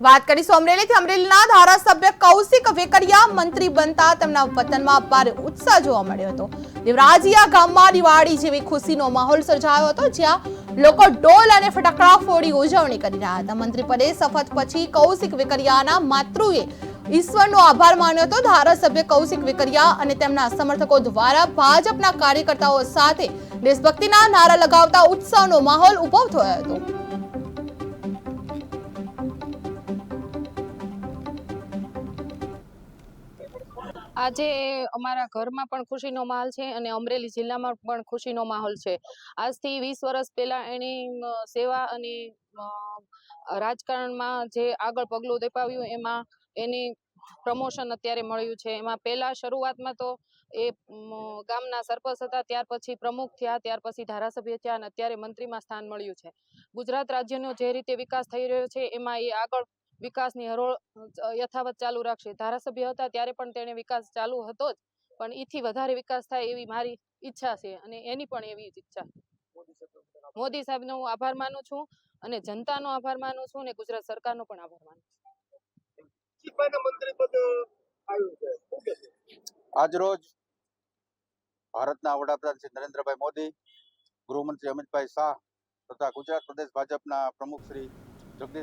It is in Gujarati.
વાત કરીશું અમરેલીથી। અમરેલીના ધારાસભ્ય કૌશિક વેકરિયા મંત્રી બનતા તેમના વતનમાં ભારે ઉત્સાહ જોવા મળ્યો હતો। દેવરાજીયા ગામમાં દિવાળી જેવી ખુશીનો માહોલ સર્જાયો હતો, જ્યાં લોકો ઢોલ અને ફટાકડા ફોડી ઉજવણી કરી રહ્યા હતા। મંત્રી પદે શપથ પછી કૌશિક વેકરિયાના માતૃએ ઈશ્વરનો આભાર માન્યો હતો। ધારાસભ્ય કૌશિક વેકરિયા અને તેમના સમર્થકો દ્વારા ભાજપના કાર્યકર્તાઓ સાથે દેશભક્તિના નારા લગાવતા ઉત્સવનો માહોલ ઉભો થયો હતો। આજે અમારા ઘરમાં પણ ખુશીનો માહોલ છે અને અમરેલી જિલ્લામાં પણ ખુશીનો માહોલ છે। આજથી 20 વર્ષ પહેલા એની સેવા અને રાજકારણમાં જે આગળ પગલું દેપાવ્યું એમાં એની પ્રમોશન અત્યારે મળ્યું છે। એમાં પહેલા શરૂઆતમાં તો એ ગામના સરપંચ હતા, ત્યાર પછી પ્રમુખ થયા, ત્યાર પછી ધારાસભ્ય થયા અને અત્યારે મંત્રીમાં સ્થાન મળ્યું છે। ગુજરાત રાજ્યનો જે રીતે વિકાસ થઈ રહ્યો છે એમાં એ આગળ વિકાસની હરોળ યથાવત ચાલુ રાખશે। ધારાસભ્ય હતા ત્યારે પણ તેણે વિકાસ ચાલુ હતો જ, પણ એથી વધારે વિકાસ થાય એવી મારી ઈચ્છા છે અને એની પણ એવી જ ઈચ્છા। મોદી સાહેબનો હું આભાર માનું છું અને જનતાનો આભાર માનું છું અને ગુજરાત સરકારનો પણ આભાર માનું છું। આજરોજ ભારતના વડાપ્રધાન શ્રી નરેન્દ્રભાઈ મોદી, ગૃહમંત્રી અમિતભાઈ શાહ તથા ગુજરાત પ્રદેશ ભાજપના પ્રમુખ શ્રી જગદીશ